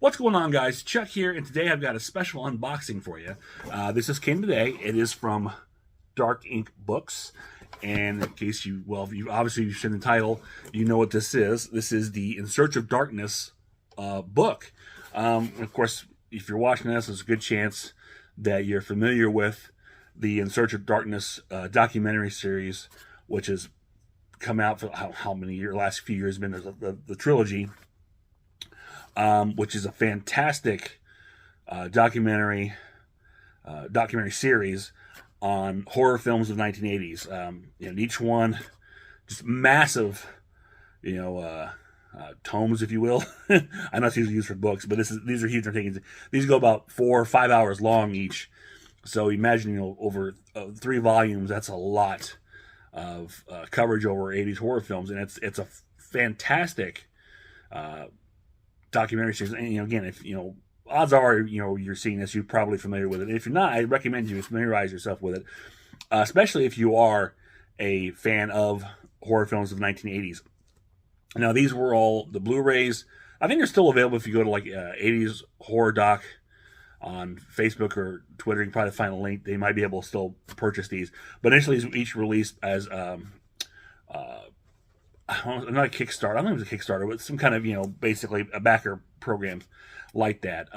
What's going on, guys? Chuck here, and today I've got a special unboxing for you. This just came today. It is from Dark Ink Books, and in case you, you've seen the title, you know what this is. This is the In Search of Darkness book. Of course, if you're watching this, there's a good chance that you're familiar with the In Search of Darkness documentary series, which has come out for how many years? Last few years, been the trilogy. Which is a fantastic documentary series on horror films of the 1980s. And each one just massive, tomes, if you will. I know it's usually used for books, but these are huge undertakings. These go about 4 or 5 hours long each. So imagine, over 3 volumes, that's a lot of coverage over 80s horror films, and it's a fantastic documentary series. And again, if odds are you're seeing this, you're probably familiar with it. If you're not, I recommend you familiarize yourself with it, especially if you are a fan of horror films of the 1980s. Now, these were all the Blu-rays. I think they're still available if you go to 80s Horror Doc on Facebook or Twitter. You can probably find a link. They might be able to still purchase these, but initially each released as not a Kickstarter. I don't know if it was a Kickstarter, but some kind of, basically a backer program like that.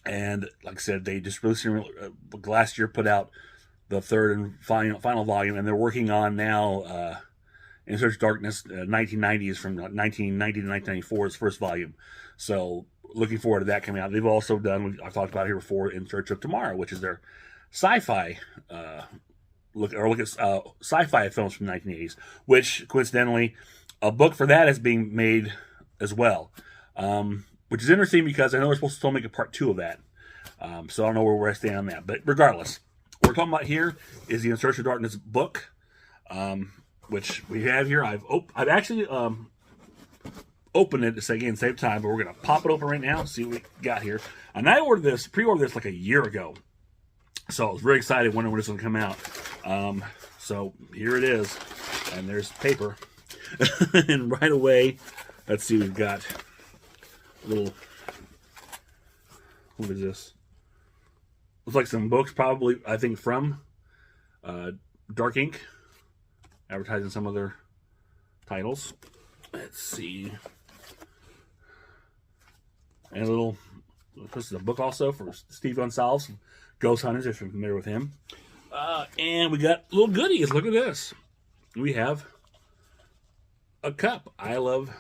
And like I said, they just released last year, put out the 3rd and final volume, and they're working on now In Search of Darkness 1990s, from 1990 to 1994 is first volume. So looking forward to that coming out. They've also done, I've talked about it here before, In Search of Tomorrow, which is their sci-fi look at sci-fi films from the 1980s, which coincidentally a book for that is being made as well, which is interesting because I know we're supposed to still make a part 2 of that, so I don't know where I stand on that, but regardless, what we're talking about here is the In Search of Darkness book, which we have here. I've actually opened it, again, save time, but we're gonna pop it open right now and see what we got here. And I pre-ordered this like a year ago, so I was very excited, wondering when this was going to come out. So here it is, and there's paper. And right away, let's see, we've got a little, what is this? Looks like some books, probably, I think, from Dark Ink, advertising some of their titles. Let's see. And this is a book also for Steve Gonsalves, Ghost Hunters, if you're familiar with him. And we got little goodies. Look at this. We have a cup. I love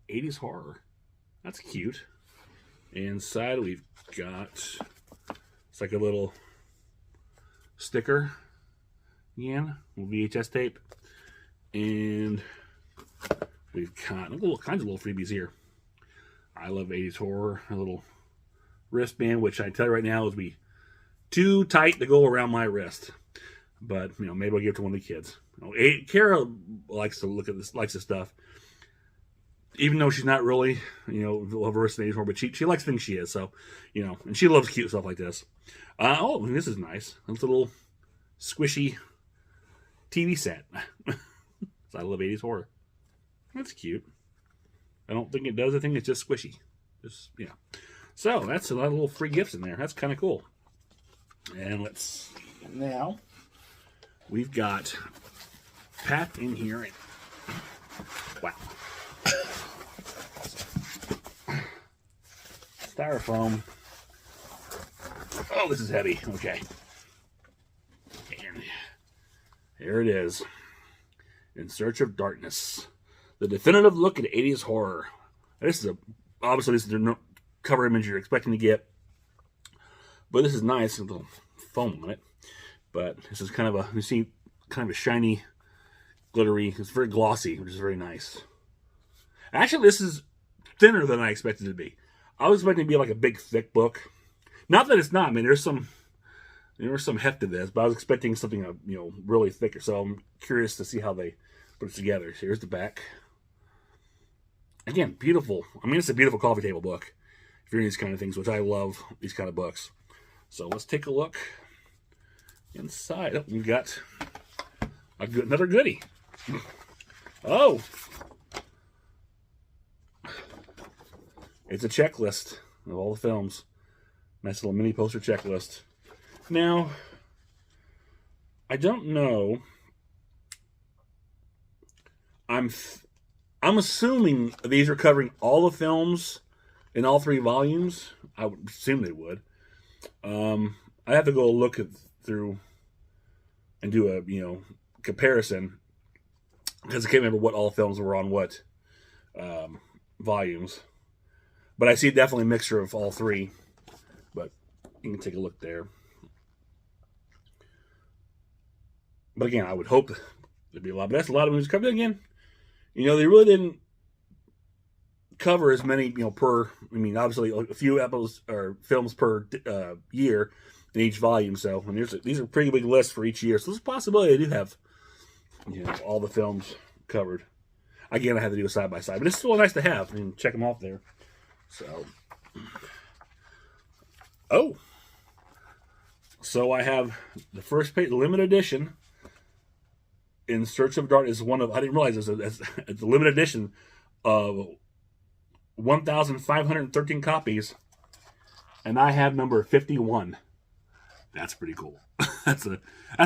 80s horror. That's cute. Inside we've got, it's like a little sticker. Again, VHS tape. And we've got all kinds of little freebies here. I love 80s horror. A little wristband, which I tell you right now would be too tight to go around my wrist, but maybe I'll give it to one of the kids. Kara likes to look at this, likes this stuff, even though she's not really versed in age horror, but she likes things she is. So and she loves cute stuff like this. Oh, and this is nice. It's a little squishy TV set. I love 80s horror. That's cute. I don't think it does. I think it's just squishy. So that's a lot of little free gifts in there. That's kind of cool. And let's see. Now we've got packed in here. Wow. Styrofoam. Oh, this is heavy. Okay. And here it is. In Search of Darkness. The definitive look at 80s horror. Obviously this is the cover image you're expecting to get. But this is nice, a little foam on it. But this is kind of a shiny, glittery. It's very glossy, which is very nice. Actually, this is thinner than I expected it to be. I was expecting it to be like a big, thick book. Not that it's not. I mean, there's some heft to this, but I was expecting something really thicker. So I'm curious to see how they put it together. So here's the back. Again, beautiful. I mean, it's a beautiful coffee table book. If you're into these kind of things, which I love these kind of books. So let's take a look inside. Oh, we've got another goodie. Oh, It's a checklist of all the films. Nice little mini poster checklist. Now, I don't know. I'm assuming these are covering all the films in all 3 volumes. I would assume they would. I have to go look through and do a comparison because I can't remember what all films were on what volumes. But I see definitely a mixture of all 3. But you can take a look there. But again, I would hope there'd be a lot. But that's a lot of movies covered. Again, they really didn't cover as many, per. I mean, obviously, a few episodes or films per year in each volume. So, and these are pretty big lists for each year. So, there's a possibility they do have, all the films covered. Again, I have to do a side by side, but it's still nice to have and check them off there. So, so I have the first page, the limited edition. In Search of Darkness is one of, I didn't realize it's a limited edition of 1,513 copies, and I have number 51. That's pretty cool. That's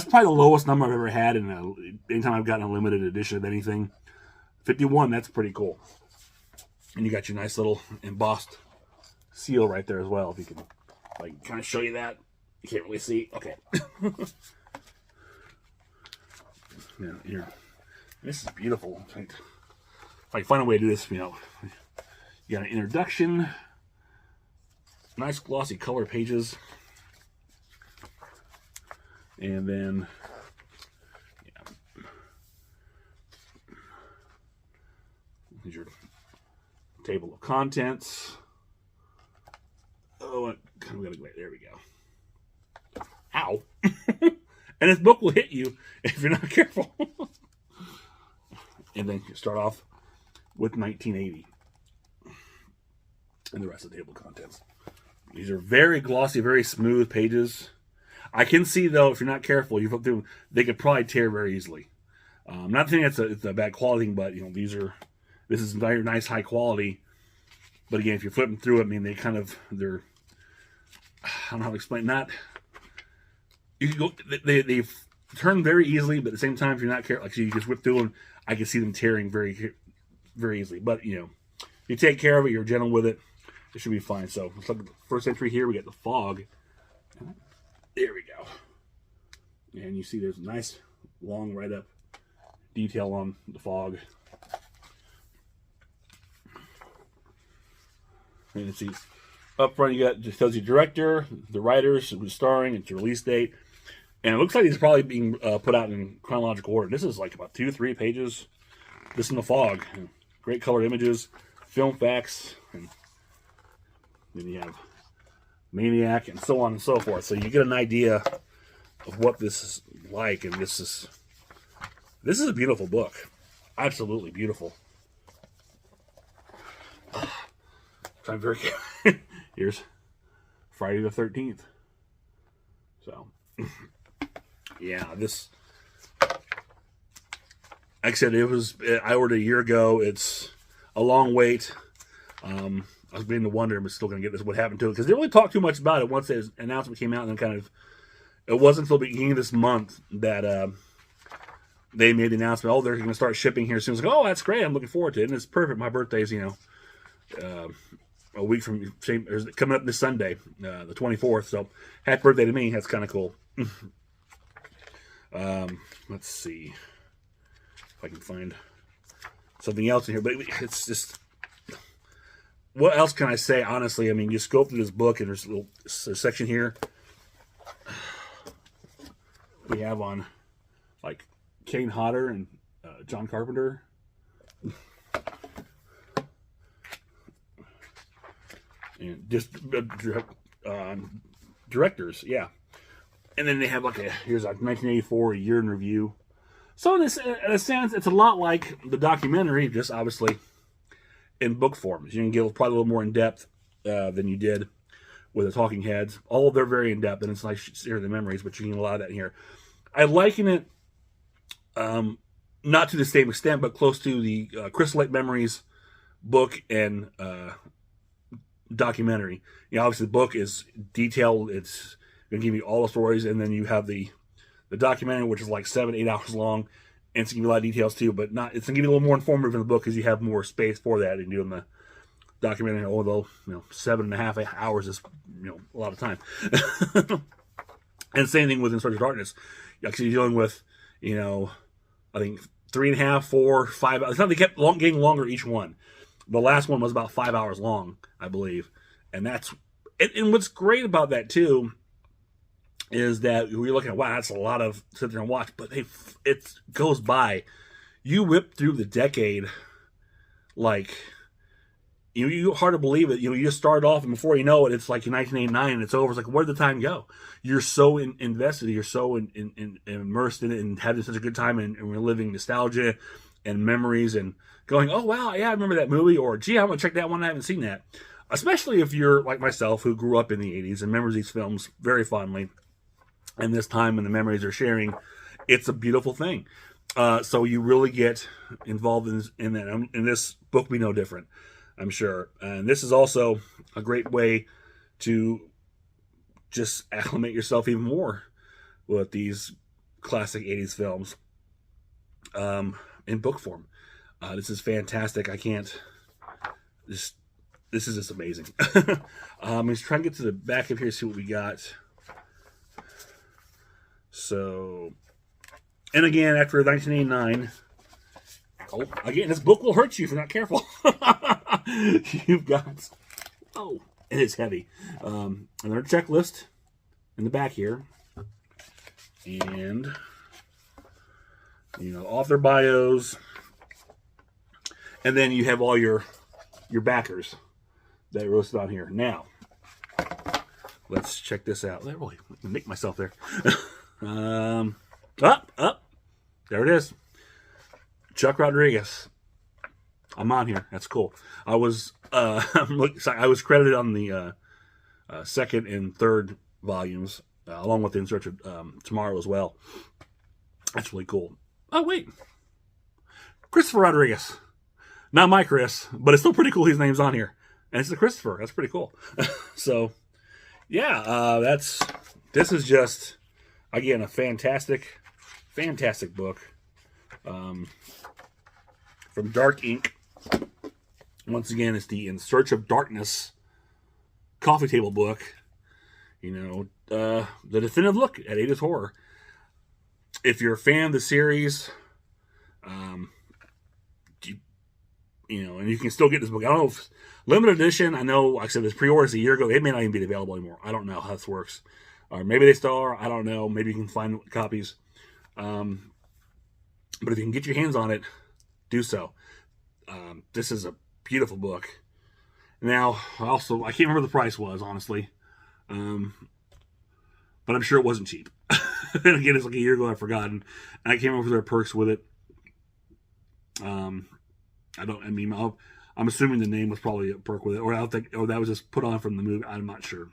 probably the lowest number I've ever had anytime I've gotten a limited edition of anything. 51, that's pretty cool. And you got your nice little embossed seal right there as well. If you can, kind of show you that. You can't really see. Okay. Yeah, here. This is beautiful. If I find a way to do this, you got an introduction, nice glossy color pages, and then here's your table of contents. Oh, we gotta go. There we go. Ow. And this book will hit you if you're not careful. And then you start off with 1980. And the rest of the table of contents. These are very glossy, very smooth pages. I can see, though, if you're not careful, you flip through, they could probably tear very easily. Not saying it's a bad quality thing, but this is very nice, high quality. But again, if you're flipping through it, I mean, I don't know how to explain that. You can go. They turn very easily, but at the same time, if you're not careful, you just whip through them. I can see them tearing very, very easily. But you take care of it. You're gentle with it. It should be fine. So let's look at the first entry here. We got the fog. There we go. And you see, there's a nice long write-up detail on the fog. And you see up front, just tells you director, the writers, who's starring, and the release date. And it looks like these are probably being put out in chronological order. This is about 2-3 pages. This in the fog. Great colored images, film facts, and then you have Maniac, and so on and so forth. So you get an idea of what this is like, and this is a beautiful book. Absolutely beautiful. I'm very here's Friday the 13th. So yeah, this, like I said, I ordered a year ago. It's a long wait. I was beginning to wonder, but still going to get this. What happened to it? Because they didn't really talk too much about it once the announcement came out, and then it wasn't until the beginning of this month that they made the announcement. Oh, they're going to start shipping here soon. It's like, oh, that's great. I'm looking forward to it, and it's perfect. My birthday's a week from coming up this Sunday, the 24th. So happy birthday to me. That's kind of cool. Let's see if I can find something else in here. But it's just, what else can I say? Honestly, I mean, just go through this book, and there's a section here we have on Kane Hodder and John Carpenter. And just directors, yeah. And then they have here's 1984 year in review. So in a sense, it's a lot like the documentary, just obviously in book forms. You can get probably a little more in depth than you did with the Talking Heads. All they're very in depth, and it's nice to hear the memories, but you can get a lot of that in here. I liken it, not to the same extent, but close to the Crystal Lake Memories book and documentary. Obviously the book is detailed. It's going to give you all the stories, and then you have the documentary, which is like 7-8 hours long, and it's going to give you a lot of details too. But not, it's going to give you a little more informative in the book because you have more space for that in doing the documentary. Although 7.5 hours is a lot of time. And same thing with In Search of Darkness. Actually, you're dealing with I think 3.5, 4, 5 hours. They kept getting longer each one. The last one was about 5 hours long, I believe. And what's great about that too is that you're looking at, wow, that's a lot of sit there and watch, but it goes by. You whip through the decade like you hard to believe it. You just started off, and before you know it, it's like 1989 and it's over. It's like, where did the time go? You're so invested, you're so immersed in it, and having such a good time, and reliving nostalgia and memories, and going, oh wow, yeah, I remember that movie, or gee, I'm gonna check that one. I haven't seen that. Especially if you're like myself, who grew up in the 80s and remembers these films very fondly, and this time and the memories they're sharing, it's a beautiful thing. So you really get involved in that. And this book will be no different, I'm sure. And this is also a great way to just acclimate yourself even more with these classic 80s films in book form. This is fantastic. I can't just... This is just amazing. Let's try and get to the back of here, see what we got. So, and again, after 1989, again, this book will hurt you if you're not careful. You've got, and it's heavy. Another checklist in the back here. And, author bios. And then you have all your backers that are listed on here. Now, let's check this out. I really make myself there. Up. There it is. Chuck Rodriguez. I'm on here. That's cool. I was credited on the second and third volumes, along with In Search of Tomorrow as well. That's really cool. Oh, wait. Christopher Rodriguez. Not my Chris, but it's still pretty cool his name's on here. And it's the Christopher. That's pretty cool. So, yeah, this is just, again, a fantastic book. From Dark Ink. Once again, it's the In Search of Darkness coffee table book. The definitive look at 80s horror. If you're a fan of the series, and you can still get this book. I don't know if limited edition. I know, like I said, this pre-orders a year ago. It may not even be available anymore. I don't know how this works. Or maybe they still are. I don't know. Maybe you can find copies. But if you can get your hands on it, do so. This is a beautiful book. Now, I can't remember the price was, honestly. But I'm sure it wasn't cheap. And again, it's like a year ago. I've forgotten. And I can't remember their perks with it. I'm assuming the name was probably a perk with it, or that was just put on from the movie. I'm not sure,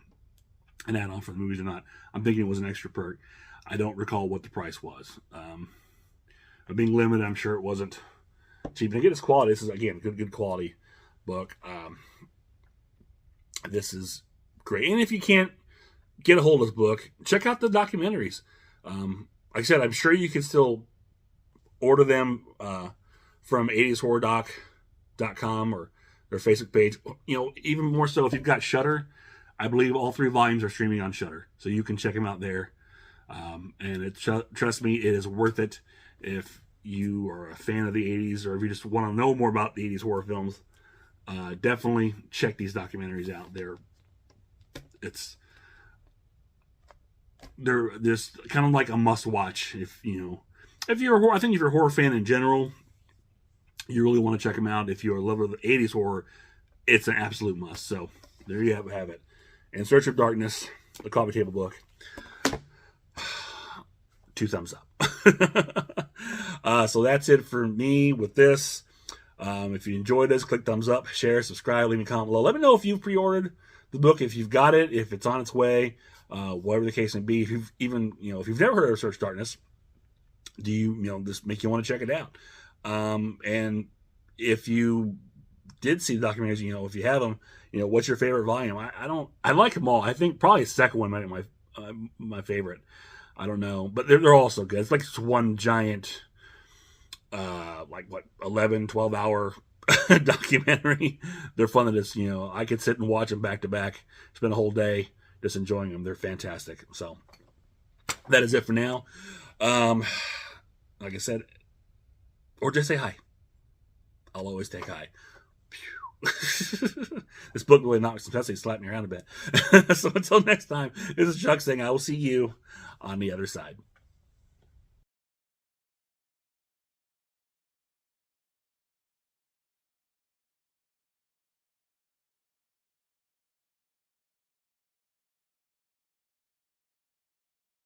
an add-on for the movies or not. I'm thinking it was an extra perk. I don't recall what the price was. But being limited, I'm sure it wasn't cheap. And again, it's quality. This is, again, good quality book. This is great. And if you can't get a hold of this book, check out the documentaries. Like I said, I'm sure you can still order them from 80shorrordoc.com or their Facebook page. Even more so if you've got Shudder. I believe all 3 volumes are streaming on Shudder, so you can check them out there. And trust me, it is worth it if you are a fan of the 80s, or if you just want to know more about the 80s horror films. Definitely check these documentaries out. They're just kind of like a must-watch. If you're I think if you're a horror fan in general, you really want to check them out. If you're a lover of the 80s horror, it's an absolute must. So there you have it. In Search of Darkness, the coffee table book. 2 thumbs up. So that's it for me with this. If you enjoyed this, click thumbs up, share, subscribe, leave me a comment below. Let me know if you've pre-ordered the book, if you've got it, if it's on its way, whatever the case may be. If you've never heard of Search of Darkness, this make you want to check it out? And if you did see the documentaries, if you have them, what's your favorite volume? I like them all. I think probably the second one might be my favorite. I don't know, but they're all so good. It's like just one giant, 11, 12 hour documentary. They're fun to just, I could sit and watch them back to back, spend a whole day just enjoying them. They're fantastic. So that is it for now. Like I said, or just say hi. I'll always take hi. This book really knocked some sense. Slapped me around a bit. So until next time, this is Chuck saying I will see you on the other side.